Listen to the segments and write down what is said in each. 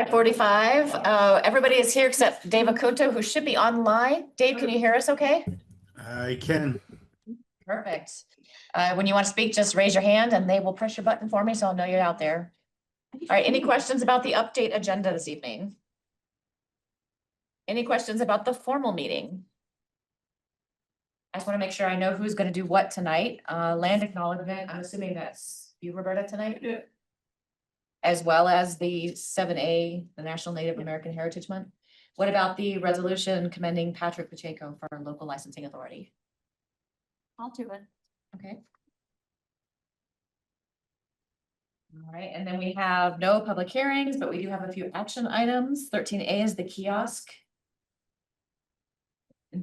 At 45, everybody is here except Dave Acuto, who should be online. Dave, can you hear us okay? I can. Perfect. When you want to speak, just raise your hand and they will press your button for me, so I'll know you're out there. All right, any questions about the update agenda this evening? Any questions about the formal meeting? I just want to make sure I know who's going to do what tonight. Land acknowledgement, I'm assuming that's you, Roberta, tonight? Yeah. As well as the 7A, the National Native American Heritage Month. What about the resolution commending Patrick Pacheco for local licensing authority? I'll do it. Okay. All right, and then we have no public hearings, but we do have a few action items. 13A is the kiosk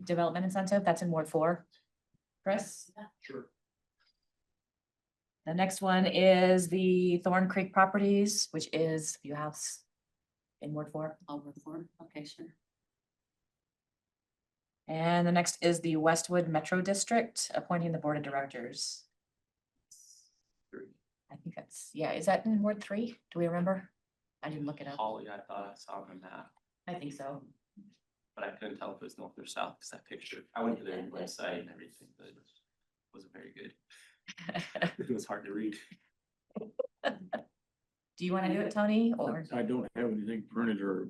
development incentive. That's in Ward 4. Chris? Sure. The next one is the Thorn Creek Properties, which is View House in Ward 4. I'll report. Okay, sure. And the next is the Westwood Metro District, appointing the board of directors. 3. I think that's, yeah, is that in Ward 3? Do we remember? I didn't look it up. Holly, I thought I saw on the map, I think so. but I couldn't tell if it was north or south because that picture, I went to their website and everything, but it wasn't very good. It was hard to read. Do you want to do it, Tony, or? I don't have anything printed or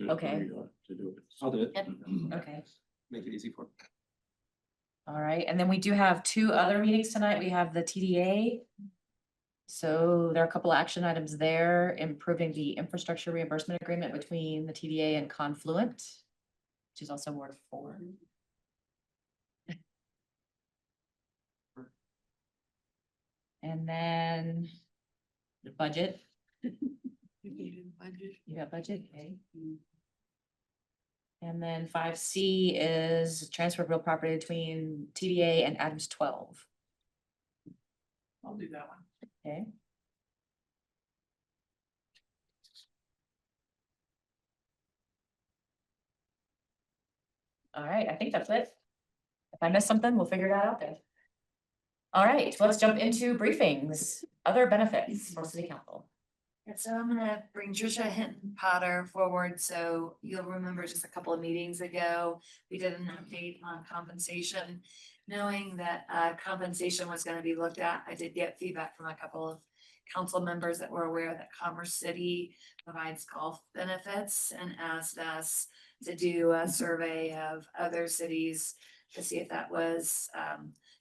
Okay. to do it. I'll do it. Yep. Okay. Make it easy for me. All right, and then we do have 2 other meetings tonight. We have the TDA. So there are a couple action items there, improving the infrastructure reimbursement agreement between the TDA and Confluent, which is also Ward 4. And then the budget. You got budget, okay. And then 5C is transfer of real property between TDA and Adams 12. I'll do that one. Okay. All right, I think that's it. If I missed something, we'll figure that out then. All right, let's jump into briefings, other benefits for city council. Yeah, so I'm gonna bring Trisha Hinton Potter forward. So you'll remember just a couple of meetings ago, we did an update on compensation. Knowing that compensation was gonna be looked at, I did get feedback from a couple of council members that were aware that Commerce City provides golf benefits and asked us to do a survey of other cities to see if that was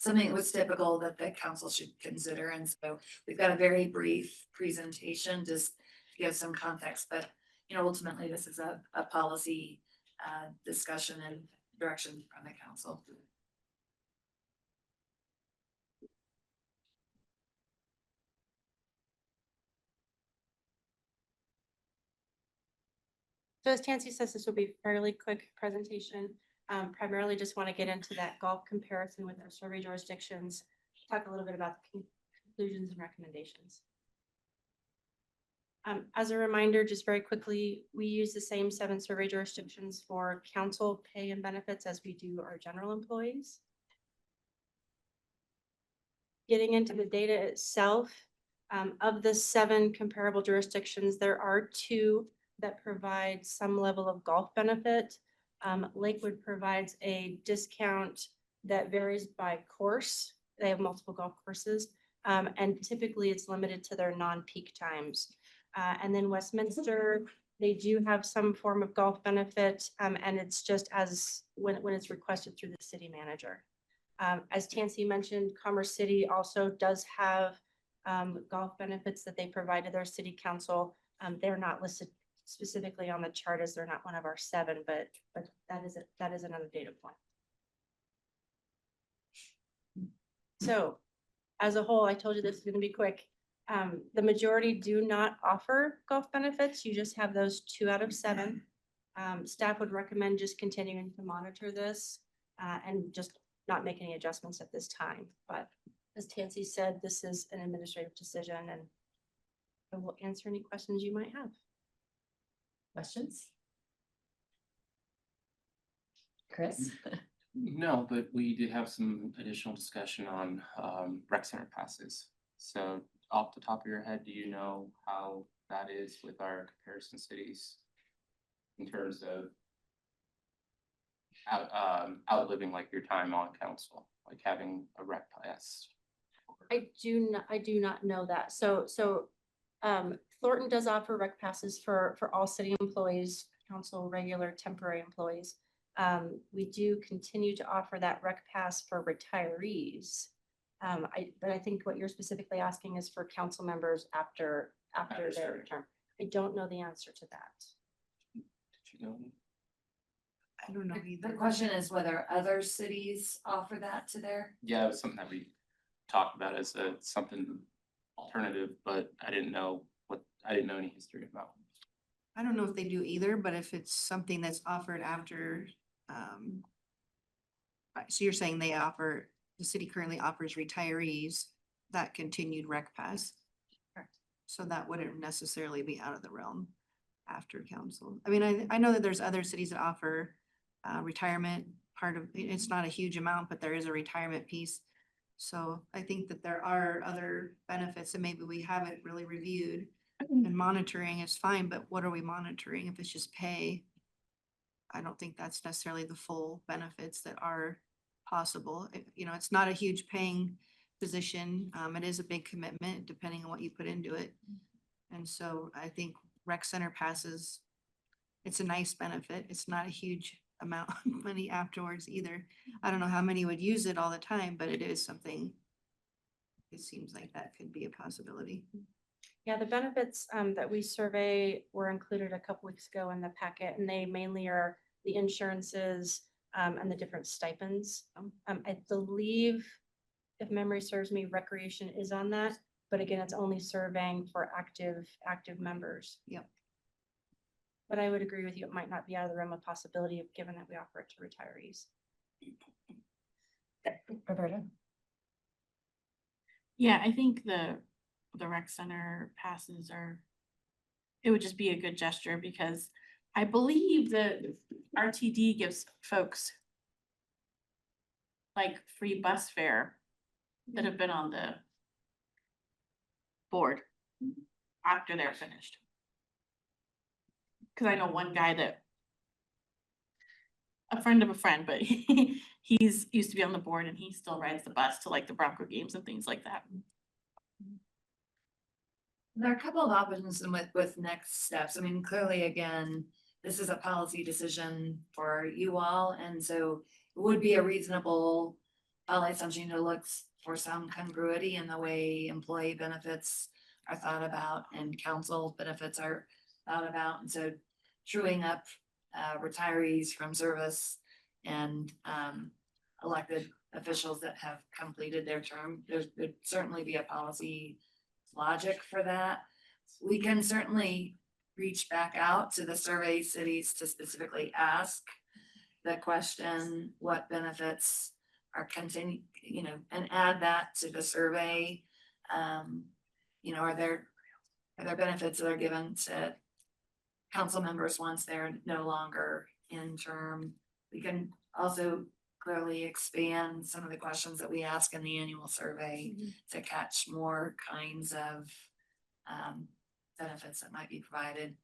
something that was typical that the council should consider. And so we've got a very brief presentation just to give some context, but ultimately this is a policy discussion and direction from the council. So as Tansy says, this will be a fairly quick presentation. Primarily just want to get into that golf comparison with our survey jurisdictions, talk a little bit about the conclusions and recommendations. As a reminder, just very quickly, we use the same 7 survey jurisdictions for council pay and benefits as we do our general employees. Getting into the data itself, of the 7 comparable jurisdictions, there are 2 that provide some level of golf benefit. Lakewood provides a discount that varies by course. They have multiple golf courses, and typically it's limited to their non-peak times. And then Westminster, they do have some form of golf benefit, and it's just as when it's requested through the city manager. As Tansy mentioned, Commerce City also does have golf benefits that they provide to their city council. They're not listed specifically on the chart as they're not one of our 7, but that is another data point. So as a whole, I told you this is going to be quick. The majority do not offer golf benefits. You just have those 2 out of 7. Staff would recommend just continuing to monitor this and just not make any adjustments at this time. But as Tansy said, this is an administrative decision, and I will answer any questions you might have. Questions? Chris? No, but we did have some additional discussion on rec center passes. So off the top of your head, do you know how that is with our comparison cities in terms of outliving like your time on council, like having a rec pass. I do not know that. Thornton does offer rec passes for all city employees, council, regular, temporary employees. We do continue to offer that rec pass for retirees. But I think what you're specifically asking is for council members after their Understood. term. I don't know the answer to that. Did you know? I don't know either. The question is whether other cities offer that to their. Yeah, it was something that we talked about as something alternative, but I didn't know any history about. I don't know if they do either, but if it's something that's offered after, so you're saying the city currently offers retirees that continued rec pass? Correct. So that wouldn't necessarily be out of the realm after council. I mean, I know that there's other cities that offer retirement part of, it's not a huge amount, but there is a retirement piece. So I think that there are other benefits that maybe we haven't really reviewed. And monitoring is fine, but what are we monitoring? If it's just pay, I don't think that's necessarily the full benefits that are possible. It's not a huge paying position. It is a big commitment depending on what you put into it. And so I think rec center passes, it's a nice benefit. It's not a huge amount of money afterwards either. I don't know how many would use it all the time, but it is something. It seems like that could be a possibility. Yeah, the benefits that we survey were included a couple weeks ago in the packet, and they mainly are the insurances and the different stipends. I believe, if memory serves me, recreation is on that, but again, it's only surveying for active members. Yep. But I would agree with you, it might not be out of the realm of possibility, given that we offer it to retirees. Roberta? Yeah, I think the rec center passes it would just be a good gesture because I believe that RTD gives folks like free bus fare that have been on the board after they're finished. Cause I know one guy a friend of a friend, but he's used to be on the board and he still rides the bus to like the Bronco games and things like that. There are a couple of options with next steps. I mean, clearly, again, this is a policy decision for you all, and so it would be a reasonable assumption to look for some congruity in the way employee benefits are thought about and council benefits are thought about. And so truing up retirees from service and elected officials that have completed their term, there'd certainly be a policy logic for that. We can certainly reach back out to the survey cities to specifically ask the question, what benefits are and add that to the survey. Are there benefits that are given to council members once they're no longer in term? We can also clearly expand some of the questions that we ask in the annual survey to catch more kinds of benefits that might be provided.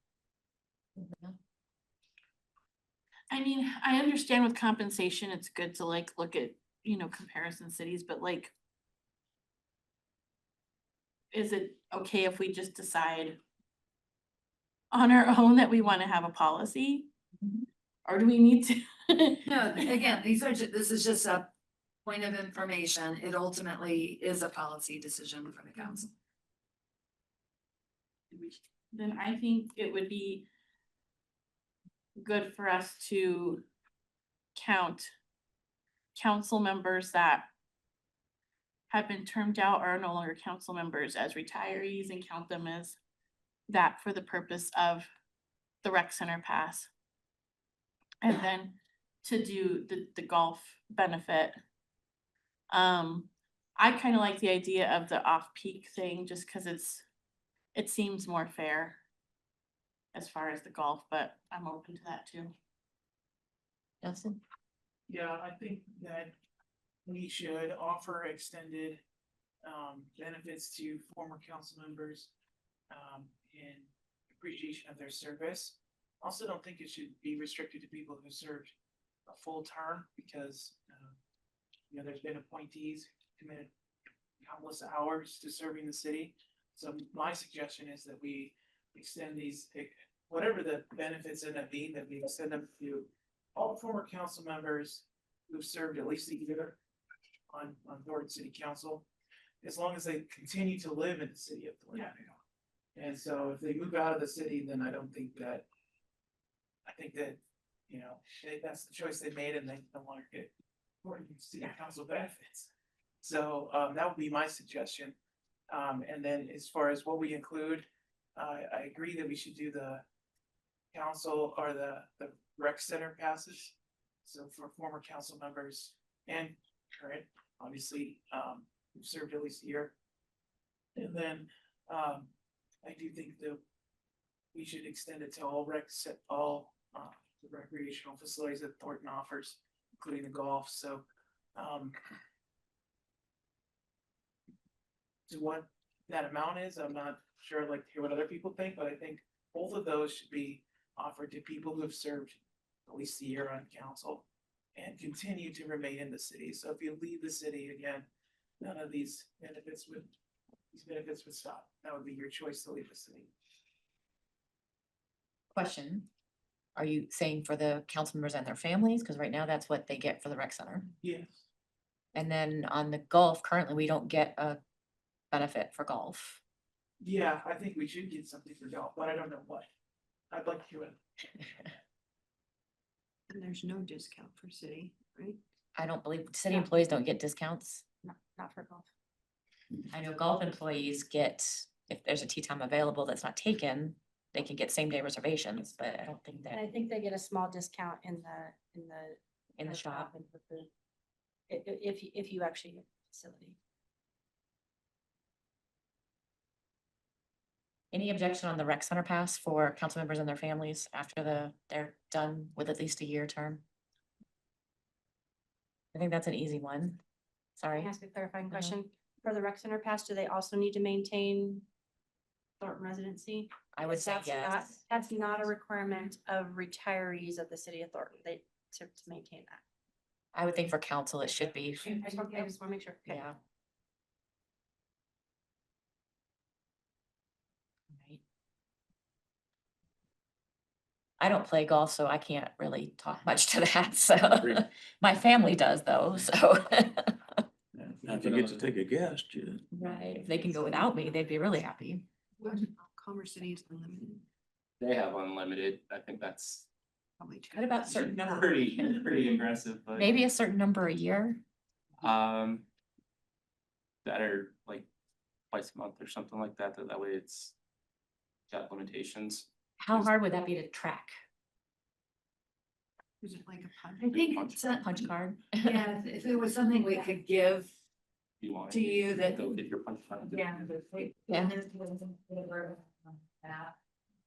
I mean, I understand with compensation, it's good to like look at, comparison cities, but like, is it okay if we just decide on our own that we want to have a policy? Or do we need to? No, again, this is just a point of information. It ultimately is a policy decision for the council. Then I think it would be good for us to count council members that have been termed out or are no longer council members as retirees and count them as that for the purpose of the rec center pass. And then to do the golf benefit. I kind of like the idea of the off-peak thing just because it seems more fair as far as the golf, but I'm open to that too. Justin? Yeah, I think that we should offer extended benefits to former council members. And appreciation of their service. Also don't think it should be restricted to people who served a full term because, you know, there's been appointees who committed countless hours to serving the city. So my suggestion is that we extend these, whatever the benefits end up being, that we extend them to all former council members who've served at least a year on Thornton City Council, as long as they continue to live in the city of Thornton. And so if they move out of the city, then I think that, you know, that's the choice they made and they no longer get Thornton City Council benefits. So that would be my suggestion. And then as far as what we include, I agree that we should do the council or the rec center passes. So for former council members and current, obviously, who've served at least a year. And then I do think that we should extend it to all the recreational facilities that Thornton offers, including the golf. So to what that amount is, I'm not sure. I'd like to hear what other people think, but I think both of those should be offered to people who have served at least a year on council and continue to remain in the city. So if you leave the city again, none of these benefits would stop. That would be your choice to leave the city. Question. Are you saying for the council members and their families? Because right now that's what they get for the rec center. Yes. And then on the golf, currently we don't get a benefit for golf. Yeah, I think we should get something for golf, but I don't know what. I'd like to hear it. And there's no discount for city, right? I don't believe city employees don't get discounts. Not for golf. I know golf employees get, if there's a tee time available that's not taken, they can get same day reservations, but I don't think And I that think they get a small discount in in the shop. and for food. If you actually get the facility. Any objection on the rec center pass for council members and their families after they're done with at least a year term? I think that's an easy one. Can Sorry. I ask a clarifying question? For the rec center pass, do they also need to maintain Thornton residency? I would say That's not- yes. That's not a requirement of retirees of the city of Thornton, to maintain that. I would think for council, it should be. I just want to make sure. Okay. Yeah. Right. I don't play golf, so I can't really talk much to that, so my family does though, so. Now, if you get to take a guest, you. Right, if they can go without me, they'd be really happy. Commerce City is unlimited, They have unlimited. I think that's probably. too. What about certain number? pretty aggressive, but. Maybe a certain number a year? That are like twice a month or something like that, that way it's got limitations. How hard would that be to track? Is it like a punch? I think it's a, Punch card? yeah, if it was something we could give You want. to you that, Go get your punch card. yeah. Yeah.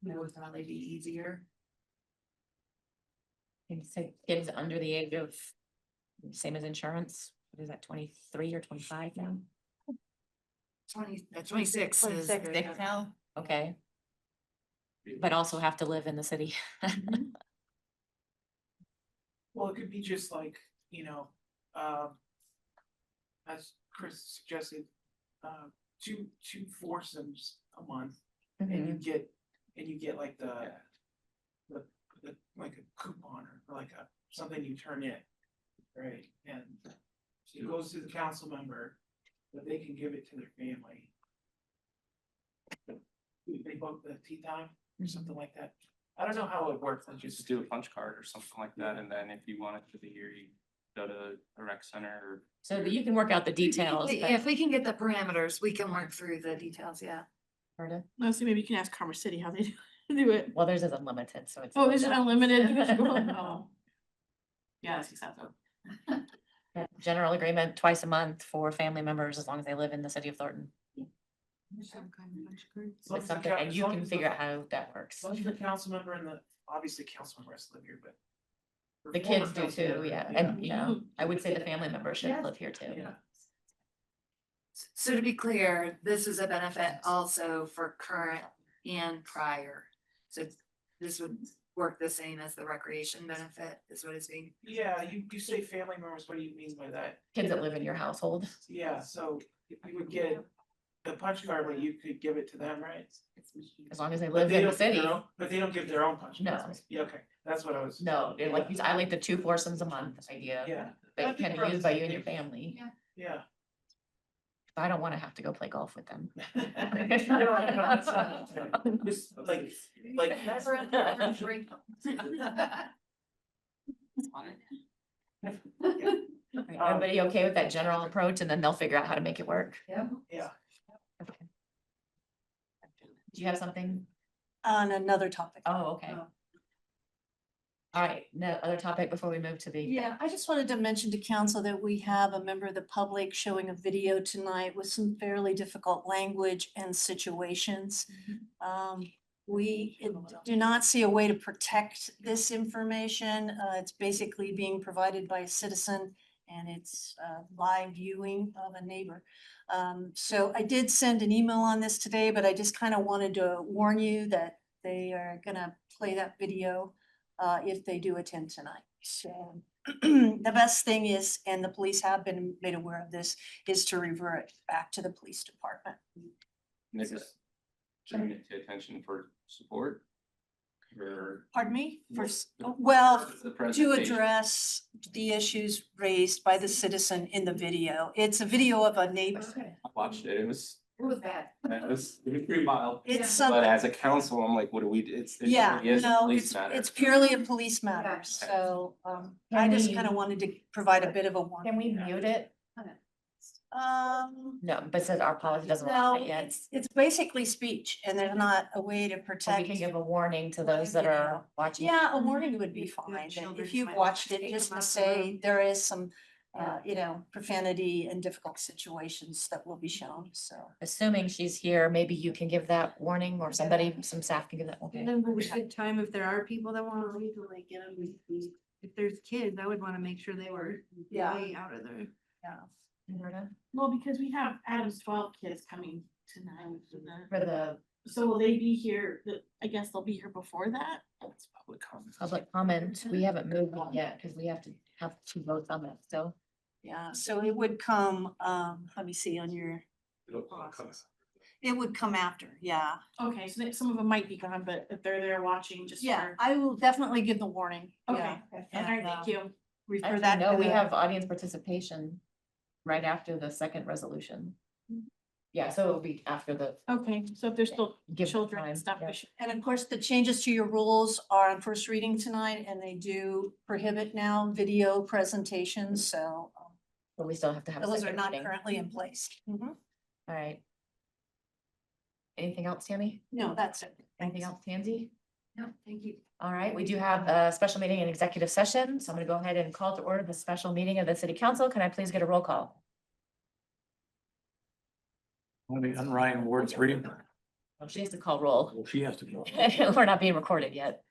That would probably be easier. And say kids under the age of, same as insurance, what is that, 23 or 25 now? 26 is. 26 now? Okay, but also have to live in the city. Well, it could be just like, you know, as Chris suggested, two foursomes a month, and you get like the like a coupon or like something you turn in, right? And it goes to the council member, but they can give it to their family. They book the tea time or something like that. I don't know how it works. I Just do a punch card or something like that, and then if you want it for the year, you go to a rec center or. So that you can work out the details. but- If we can get the parameters, we can work through the details, yeah. Berta? No, so maybe you can ask Commerce City how they do it. Well, theirs is unlimited, so it's. Oh, is it unlimited? Oh. Yeah, that's acceptable. Yeah, General agreement twice a month for family members, as long as they live in the city of Thornton. Some kind of punch card. It's something, and you can figure out how that works. As long as the council member and obviously council member has to live here, but. for The former kids do council too, member, yeah, and, you know, I would say the family members should live here too. Yeah. So to be clear, this is a benefit also for current and prior. So this would work the same as the recreation benefit is what it's being. Yeah, you say family members, what do you mean by that? Kids that live in your household. Yeah, so you would get the punch card, but you could give it to them, right? As long as they But live they in the don't give city. their own, but they don't give their own punch No. cards. Yeah, okay, that's what I was. No, like, I like the 2 foursomes a month idea. Yeah, That can be used by you and your family. yeah. I don't wanna have to go play golf with them. Just like, Everybody okay with that general approach, and then they'll figure out how to make it work? yeah, Okay. Do you have something? On another topic. Oh, okay. All right, no other topic before we move to the. Yeah, I just wanted to mention to council that we have a member of the public showing a video tonight with some fairly difficult language and situations. We do not see a way to protect this information. It's basically being provided by a citizen and it's live viewing of a neighbor. So I did send an email on this today, but I just kind of wanted to warn you that they are gonna play that video if they do attend tonight. So the best thing is, and the police have been made aware of this, is to revert it back to the police department. And this is bringing it to attention for support. Or Pardon me? what's the- Well, what's the to presentation? address the issues raised by the citizen in the video. It's a video of a neighbor. I watched it, it was bad. pretty wild. It's But something, as a council, I'm like, what do we, it yeah, really is a no, police it's, matter. it's purely a police matter. Yeah. So, I Can just we- kind of wanted to provide a bit of a warning. Can we mute it? Um, No, but says our policy doesn't allow no, it yet. it's basically speech and there's not a way to So we protect. can give a warning to those that are watching. Yeah, a warning would be fine. That children If you've might watched it, take just them to out the say there is some, profanity and difficult situations that will be shown, so. Assuming she's here, maybe you can give that warning or somebody, some staff can give that. Okay. And then we should time if there are people that want to read to like get them. If there's kids, I would want to make sure they were Yeah. way out of there. Roberta? Well, because we have Adam's 12 kids coming tonight. For the So will they be here, I guess they'll be here before that? It's public comment. public comment, we haven't moved on yet because we have to have 2 votes on that, so. Yeah, so it would come, let me see on your, it would come after, yeah. Okay, so some of them might be gone, but if they're there watching, just. Yeah, for- I will definitely give the warning. Okay, yeah, all right, and, thank you. Refer Actually, that. no, to we the- have audience participation right after the second resolution. Yeah, so it'll be after the. Okay, so if there's still Give children time, and stuff, yeah. we should. And of course, the changes to your rules are on first reading tonight and they do prohibit now video presentations, so But we still have to have. a those are second not reading. currently in place. All right. Anything else, Tammy? No, that's it. Anything else, Tansy? No, thank you. All right, we do have a special meeting and executive session, so I'm gonna go ahead and call to order the special meeting of the city council. Can I please get a roll call? On Ryan Ward's reading. Oh, she has to call roll. Well, she has to go. We're not being recorded yet.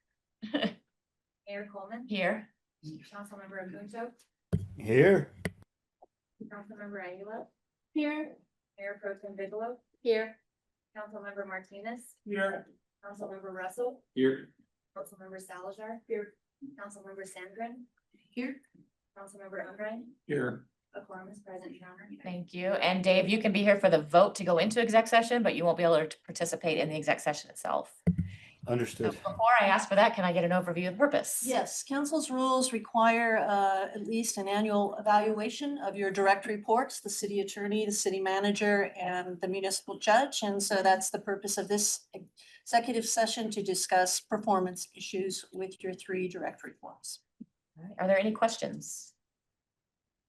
Mayor Coleman, Here, Councilmember Agunto, Here. Councilmember Angulo. Here. Mayor Pro Tem Bigelow. Here. Councilmember Martinez, Here, Councilmember Russell, Here, Councilmember Salazar. Here. Councilmember Sandgren. Here. Councilmember Unrein. Here. A quorum is present, Your Honor. thank you. And Dave, you can be here for the vote to go into exec session, but you won't be able to participate in the exec session itself. So Understood. before I ask for that, can I get an overview of the purpose? Yes, council's rules require at least an annual evaluation of your direct reports, the city attorney, the city manager, and the municipal judge. And so that's the purpose of this executive session, to discuss performance issues with your 3 direct reports. All right, are there any questions?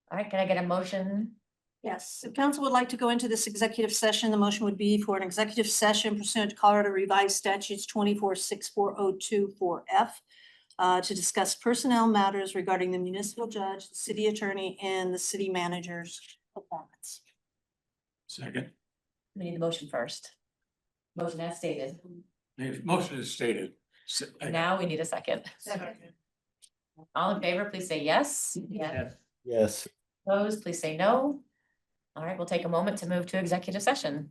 All right, can I get a motion? Yes, if council would like to go into this executive session, the motion would be for an executive session pursuant to Colorado Revised Statutes 246402-4F to discuss personnel matters regarding the municipal judge, the city attorney, and the city manager's performance. Second. We need the motion first. Motion as stated. Motion is stated. Now we need a second. second. All in favor, please say yes. Yes. Opposed, please say no. All right, we'll take a moment to move to executive session.